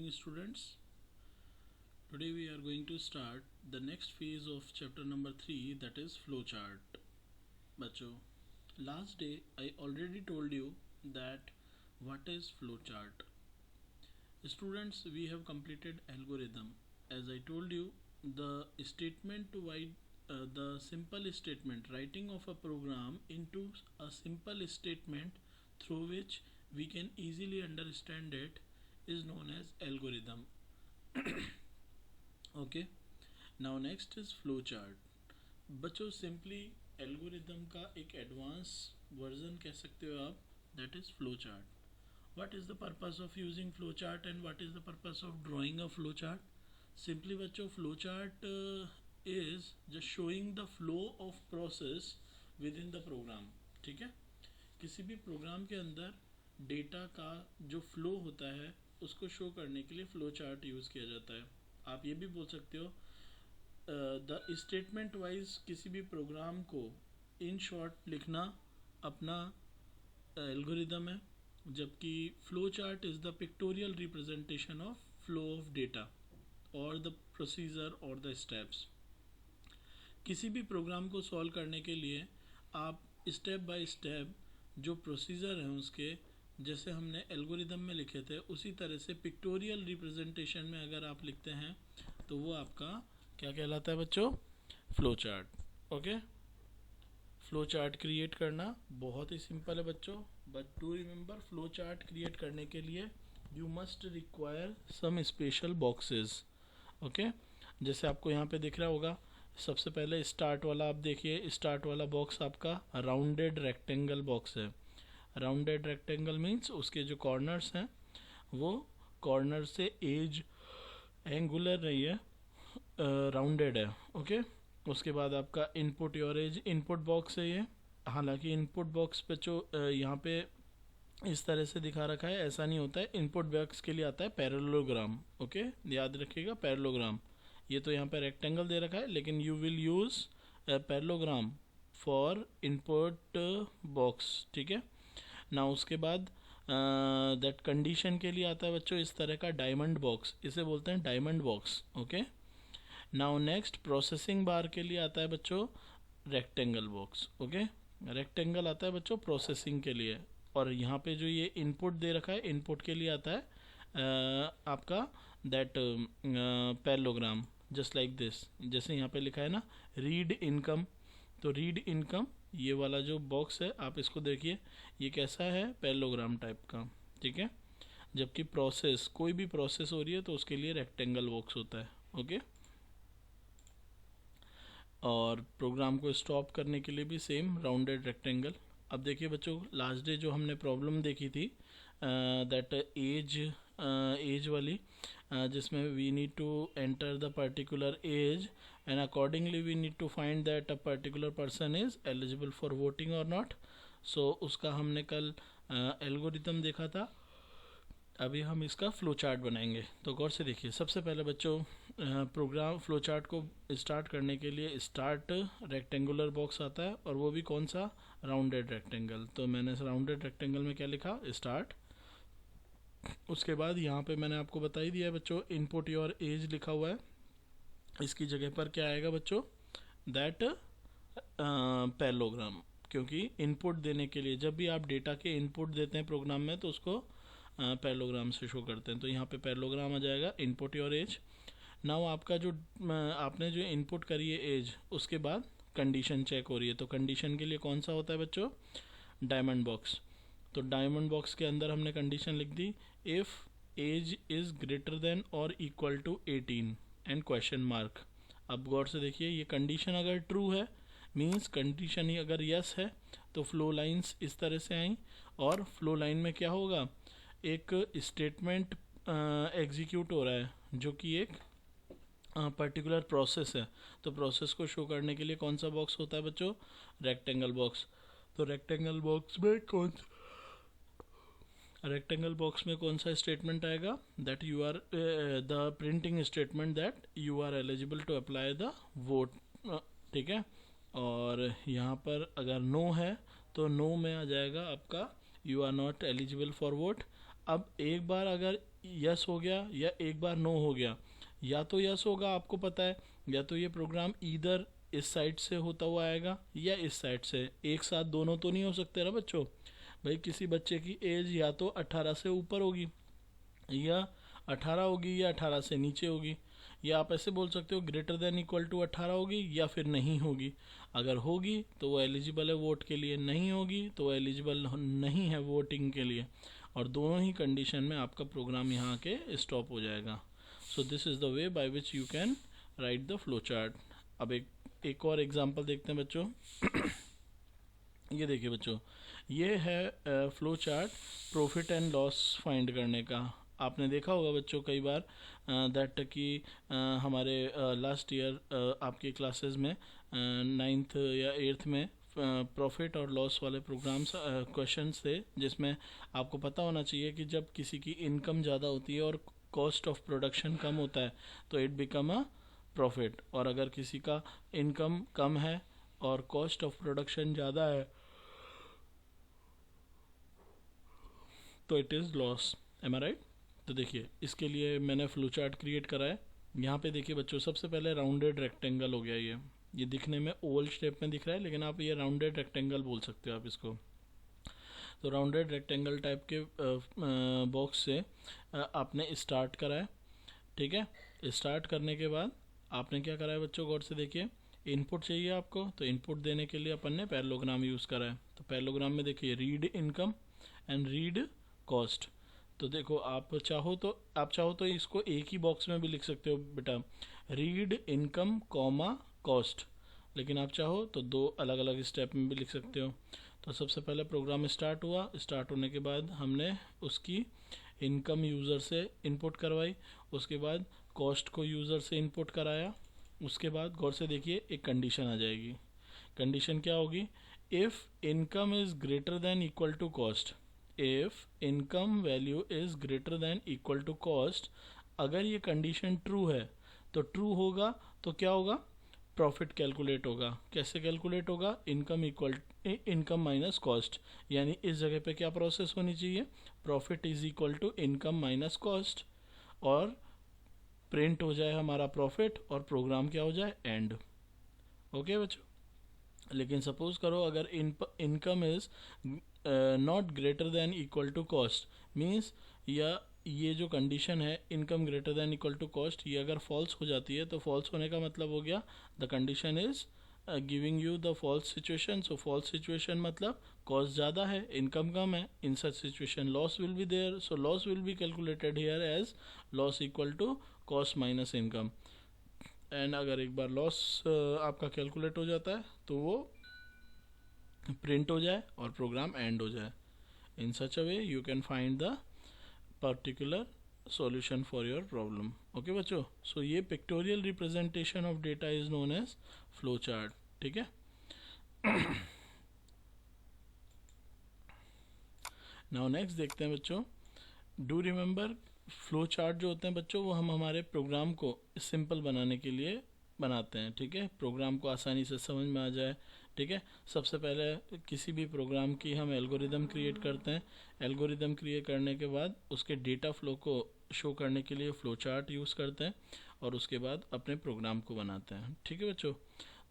morning, students. Today we are going to start the next phase of chapter number 3, that is flowchart. बच्चों, last day I already told you that what is flowchart. Students, we have completed algorithm. As I told you, the the simple statement, writing of a program into a simple statement through which we can easily understand it is known as algorithm. Okay, now next is flowchart. बच्चों, simply algorithm का एक advance version कह सकते हो आप, that is flowchart. What is the purpose of using flowchart and what is the purpose of drawing a flowchart? Simply बच्चों, flowchart is just showing the flow of process within the program. ठीक है, किसी भी programme के अंदर data का जो flow होता है उसको शो करने के लिए flowchart यूज़ किया जाता है. आप ये भी बोल सकते हो द स्टेटमेंट वाइज किसी भी प्रोग्राम को इन शॉर्ट लिखना अपना एल्गोरिदम है, जबकि flow chart is the pictorial representation of flow of data और द प्रोसीजर और द स्टेप्स. किसी भी प्रोग्राम को सॉल्व करने के लिए आप स्टेप बाय स्टेप जो प्रोसीजर हैं उसके, जैसे हमने एल्गोरिदम में लिखे थे, उसी तरह से पिक्टोरियल रिप्रेजेंटेशन में अगर आप लिखते हैं तो वो आपका क्या कहलाता है बच्चों? Flow chart. Okay, flow chart create करना बहुत ही सिंपल है बच्चों, but to remember flow chart create करने के लिए you must require some special boxes. Okay, जैसे आपको यहाँ पे दिख रहा होगा, सबसे पहले स्टार्ट वाला आप देखिए, स्टार्ट वाला बॉक्स आपका राउंडेड रेक्टेंगल बॉक्स है. राउंडेड रेक्टेंगल मीन्स उसके जो कॉर्नर्स हैं वो कॉर्नर से एज एंगुलर नहीं है, राउंडेड है. ओके, उसके बाद आपका input your age input box है ये. हालांकि इनपुट बॉक्स पे जो यहाँ पे इस तरह से दिखा रखा है, ऐसा नहीं होता है. इनपुट बॉक्स के लिए आता है पैरेललोग्राम. ओके, याद रखिएगा पैरेललोग्राम. ये तो यहाँ पे रेक्टेंगल दे रखा है, लेकिन you will use parallelogram for input box. ठीक है ना, उसके बाद दैट कंडीशन के लिए आता है बच्चों इस तरह का डायमंड बॉक्स, इसे बोलते हैं diamond box. Okay, now next processing बार के लिए आता है बच्चों रेक्टेंगल बॉक्स. ओके, रेक्टेंगल आता है बच्चों प्रोसेसिंग के लिए. और यहाँ पे जो ये इनपुट दे रखा है, इनपुट के लिए आता है आपका that parallelogram, just like this. जैसे यहाँ पे लिखा है ना रीड इनकम, तो रीड इनकम ये वाला जो बॉक्स है आप इसको देखिए, ये कैसा है? पैरेललोग्राम टाइप का. ठीक है, जबकि प्रोसेस, कोई भी प्रोसेस हो रही है तो उसके लिए रेक्टेंगल बॉक्स होता है. ओके, और प्रोग्राम को स्टॉप करने के लिए भी सेम राउंडेड रेक्टेंगल. अब देखिए बच्चों, लास्ट डे जो हमने प्रॉब्लम देखी थी दैट एज वाली, जिसमें we need to enter the particular age and accordingly we need to find that a particular person is eligible for voting or not. so उसका हमने कल एल्गोरिथम देखा था. अभी हम इसका फ्लो चार्ट बनाएंगे, तो गौर से देखिए. सबसे पहले बच्चों प्रोग्राम फ्लो चार्ट को स्टार्ट करने के लिए स्टार्ट रेक्टेंगुलर बॉक्स आता है, और वो भी कौन सा? Rounded rectangle. तो मैंने राउंडेड रेक्टेंगल में क्या लिखा? स्टार्ट. उसके बाद यहाँ पे मैंने आपको बता ही दिया बच्चों, इनपुट योर एज लिखा हुआ है, इसकी जगह पर क्या आएगा बच्चों? That parallelogram. क्योंकि इनपुट देने के लिए जब भी आप डेटा के इनपुट देते हैं प्रोग्राम में तो उसको पैरेललोग्राम से शो करते हैं. तो यहाँ पे पैरेललोग्राम आ जाएगा, इनपुट योर एज. नाउ आपका जो आपने जो इनपुट करी है एज, उसके बाद कंडीशन चेक हो रही है. तो कंडीशन के लिए कौन सा होता है बच्चों? Diamond box. तो डायमंड बॉक्स के अंदर हमने कंडीशन लिख दी, if age is greater than और equal to 18 and question mark. अब गौर से देखिए, ये कंडीशन अगर ट्रू है मींस कंडीशन ही अगर यस है तो फ्लो लाइंस इस तरह से आई, और फ्लो लाइन में क्या होगा? एक स्टेटमेंट एग्जीक्यूट हो रहा है जो कि एक पर्टिकुलर प्रोसेस है. तो प्रोसेस को शो करने के लिए कौन सा बॉक्स होता है बच्चों? Rectangle box. तो रेक्टेंगल बॉक्स में कौन सा स्टेटमेंट आएगा? That you are the printing statement that you are eligible to apply the vote. ठीक है, और यहाँ पर अगर नो है तो नो में आ जाएगा आपका you are not eligible for vote. अब एक बार अगर यस हो गया या एक बार नो हो गया, या तो यस होगा आपको पता है, या तो ये प्रोग्राम इधर इस साइड से होता हुआ आएगा या इस साइड से, एक साथ दोनों तो नहीं हो सकते ना बच्चों। भाई किसी बच्चे की एज या तो 18 से ऊपर होगी, या 18 होगी, या 18 से नीचे होगी, या आप ऐसे बोल सकते हो ग्रेटर देन इक्वल टू 18 होगी या फिर नहीं होगी। अगर होगी तो वो एलिजिबल है वोट के लिए, नहीं होगी तो वो एलिजिबल नहीं है वोटिंग के लिए, और दोनों ही कंडीशन में आपका प्रोग्राम यहाँ के स्टॉप हो जाएगा। So this is the way by which you can write the flow chart. अब एक और एग्जांपल देखते हैं बच्चों। ये देखिए बच्चों, ये है flow chart profit and loss find करने का। आपने देखा होगा बच्चों कई बार दैट कि हमारे लास्ट ईयर आपके क्लासेस में 9th या 8th में प्रॉफिट और लॉस वाले प्रोग्राम्स क्वेश्चंस थे, जिसमें आपको पता होना चाहिए कि जब किसी की इनकम ज़्यादा होती है और कॉस्ट ऑफ प्रोडक्शन कम होता है तो इट बिकम अ प्रॉफिट, और अगर किसी का इनकम कम है और कॉस्ट ऑफ प्रोडक्शन ज़्यादा है तो it is loss. Am I right? तो देखिए इसके लिए मैंने फ्लो चार्ट क्रिएट करा है। यहाँ पे देखिए बच्चों, सबसे पहले राउंडेड रेक्टेंगल हो गया। ये दिखने में ओवल शेप में दिख रहा है, लेकिन आप ये राउंडेड रेक्टेंगल बोल सकते हो आप इसको। तो राउंडेड रेक्टेंगल टाइप के बॉक्स से आपने स्टार्ट करा है, ठीक है। स्टार्ट करने के बाद आपने क्या करा है बच्चों, गौर से देखिए। इनपुट चाहिए आपको, तो इनपुट देने के लिए अपन ने पैरेललोग्राम यूज़ करा है। तो पैरेललोग्राम में देखिए read income and read cost. तो देखो आप चाहो तो इसको एक ही बॉक्स में भी लिख सकते हो बेटा, रीड इनकम कॉमा कॉस्ट, लेकिन आप चाहो तो दो अलग अलग स्टेप में भी लिख सकते हो। तो सबसे पहले प्रोग्राम स्टार्ट हुआ, स्टार्ट होने के बाद हमने उसकी इनकम यूज़र से इनपुट करवाई, उसके बाद कॉस्ट को यूज़र से इनपुट कराया। उसके बाद गौर से देखिए एक कंडीशन आ जाएगी। कंडीशन क्या होगी? If income is greater than equal to cost, if income value is greater than equal to cost, अगर ये कंडीशन ट्रू है तो ट्रू होगा तो क्या होगा? प्रॉफिट कैलकुलेट होगा। कैसे कैलकुलेट होगा? इनकम माइनस कॉस्ट, यानी इस जगह पे क्या प्रोसेस होनी चाहिए? Profit is equal to income minus cost, और प्रिंट हो जाए हमारा प्रॉफिट और प्रोग्राम क्या हो जाए? एंड। ओके बच्चों। लेकिन सपोज करो अगर income is not greater than equal to cost, means या ये जो कंडीशन है income greater than equal to cost, ये अगर फॉल्स हो जाती है तो फॉल्स होने का मतलब हो गया the condition is giving you the false situation. So false situation मतलब कॉस्ट ज़्यादा है, इनकम कम है, in such situation loss will be there. So loss will be calculated here as loss equal to cost minus income. And अगर एक बार loss आपका calculate हो जाता है तो वो प्रिंट हो जाए और प्रोग्राम एंड हो जाए। In such a way you can find the particular solution for your problem. Okay बच्चों, सो ये pictorial representation of data is known as flow chart, ठीक है। नाउ नेक्स्ट देखते हैं बच्चों, डू रिमेंबर फ्लो चार्ट जो होते हैं बच्चों वो हम हमारे प्रोग्राम को सिंपल बनाने के लिए बनाते हैं, ठीक है। प्रोग्राम को आसानी से समझ में आ जाए, ठीक है। सबसे पहले किसी भी प्रोग्राम की हम एल्गोरिदम क्रिएट करते हैं। एल्गोरिदम क्रिएट करने के बाद उसके डेटा फ्लो को शो करने के लिए फ्लो चार्ट यूज़ करते हैं, और उसके बाद अपने प्रोग्राम को बनाते हैं, ठीक है बच्चों।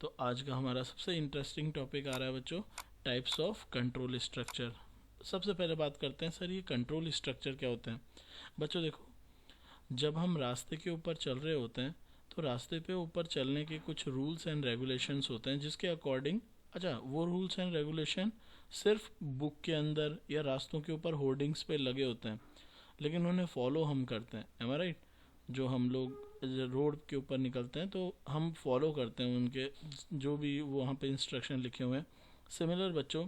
तो आज का हमारा सबसे इंटरेस्टिंग टॉपिक आ रहा है बच्चों, टाइप्स ऑफ कंट्रोल स्ट्रक्चर। सबसे पहले बात करते हैं सर ये कंट्रोल स्ट्रक्चर क्या होते हैं। बच्चों देखो, जब हम रास्ते के ऊपर चल रहे होते हैं तो रास्ते पे ऊपर चलने के कुछ रूल्स एंड रेगुलेशंस होते हैं, जिसके अकॉर्डिंग वो रूल्स एंड रेगुलेशन सिर्फ बुक के अंदर या रास्तों के ऊपर होर्डिंग्स पे लगे होते हैं, लेकिन उन्हें फॉलो हम करते हैं। M I right? जो हम लोग रोड के ऊपर निकलते हैं तो हम फॉलो करते हैं उनके जो भी वहाँ पे इंस्ट्रक्शन लिखे हुए हैं। सिमिलर बच्चों,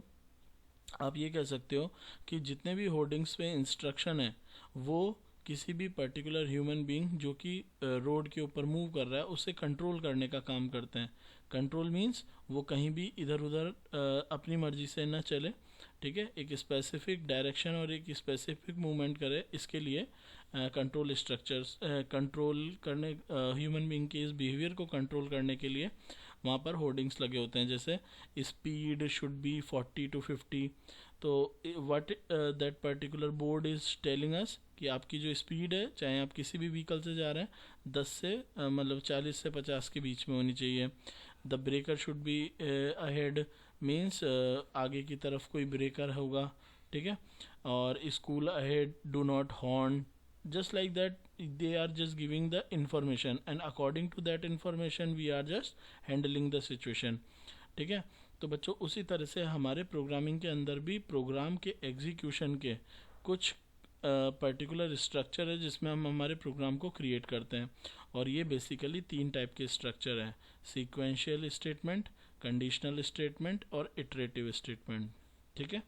आप ये कह सकते हो कि जितने भी होर्डिंग्स पे इंस्ट्रक्शन है वो किसी भी पर्टिकुलर ह्यूमन बीइंग जो कि रोड के ऊपर मूव कर रहा है उसे कंट्रोल करने का काम करते हैं। कंट्रोल मीन्स वो कहीं भी इधर उधर अपनी मर्जी से न चले, ठीक है। एक स्पेसिफिक डायरेक्शन और एक स्पेसिफिक मूवमेंट करे, इसके लिए कंट्रोल स्ट्रक्चर्स कंट्रोल करने ह्यूमन बीइंग के इस बिहेवियर को कंट्रोल करने के लिए वहाँ पर होर्डिंग्स लगे होते हैं। जैसे स्पीड शुड बी 40 to 50, तो what that particular board is telling us कि आपकी जो स्पीड है, चाहे आप किसी भी व्हीकल से जा रहे हैं, 10 से मतलब 40 से 50 के बीच में होनी चाहिए. The breaker should be ahead, means आगे की तरफ कोई ब्रेकर होगा, ठीक है. और school ahead, do not horn, just like that. They are just giving the information and according to that information we are just handling the situation, ठीक है. तो बच्चों उसी तरह से हमारे प्रोग्रामिंग के अंदर भी प्रोग्राम के एग्जीक्यूशन के कुछ पर्टिकुलर स्ट्रक्चर है जिसमें हम हमारे प्रोग्राम को क्रिएट करते हैं. और ये बेसिकली 3 टाइप के स्ट्रक्चर हैं: सीक्वेंशियल स्टेटमेंट, कंडीशनल स्टेटमेंट और इटरेटिव स्टेटमेंट, ठीक है.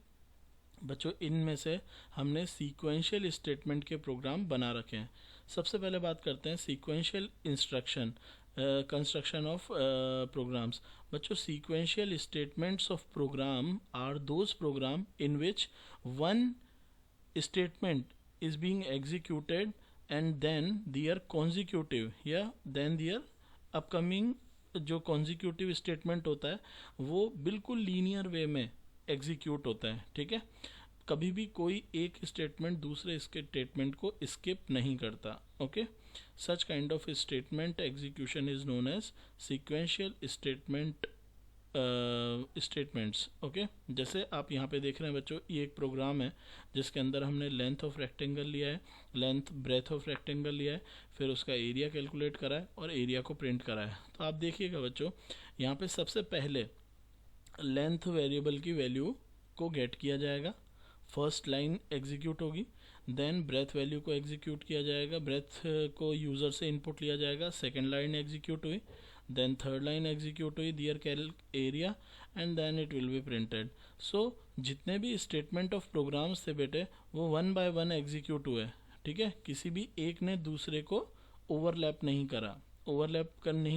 बच्चों इनमें से हमने सीक्वेंशियल स्टेटमेंट के प्रोग्राम बना रखे हैं. सबसे पहले बात करते हैं sequential instruction construction of programs. बच्चों sequential statements of program are those program in which one statement is being executed and then their consecutive या देन दियर अपकमिंग. जो कॉन्जिक्यूटिव स्टेटमेंट होता है वो बिल्कुल लीनियर वे में एग्जीक्यूट होता है, ठीक है. कभी भी कोई एक स्टेटमेंट दूसरे स्टेटमेंट को स्किप नहीं करता. Okay, such kind of statement execution is known as sequential statements. Okay, जैसे आप यहाँ पे देख रहे हैं बच्चों, ये एक प्रोग्राम है जिसके अंदर हमने लेंथ ऑफ रेक्टेंगल लिया है, लेंथ ब्रेथ ऑफ रेक्टेंगल लिया है, फिर उसका एरिया कैलकुलेट करा है और एरिया को प्रिंट करा है. तो आप देखिएगा बच्चों, यहाँ पे सबसे पहले लेंथ वेरिएबल की वैल्यू को गेट किया जाएगा, फर्स्ट लाइन एग्जीक्यूट होगी, देन ब्रेथ वैल्यू को एग्जीक्यूट किया जाएगा, ब्रेथ को यूज़र से इनपुट लिया जाएगा, सेकेंड लाइन एग्जीक्यूट हुई, देन थर्ड लाइन एग्जीक्यूट हुई, their calc area, and then it will be printed. So जितने भी स्टेटमेंट ऑफ प्रोग्राम्स थे बेटे वो 1 बाय 1 एग्जीक्यूट हुए, ठीक है. किसी भी एक ने दूसरे को ओवरलैप नहीं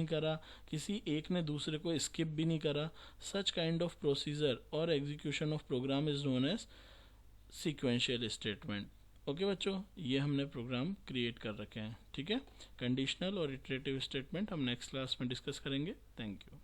करा, किसी एक ने दूसरे को स्किप भी नहीं करा. सच काइंड ऑफ प्रोसीजर और execution of program is known as sequential statement. Okay बच्चों, ये हमने प्रोग्राम क्रिएट कर रखे हैं, ठीक है. कंडीशनल और इटरेटिव स्टेटमेंट हम नेक्स्ट क्लास में डिस्कस करेंगे. Thank you.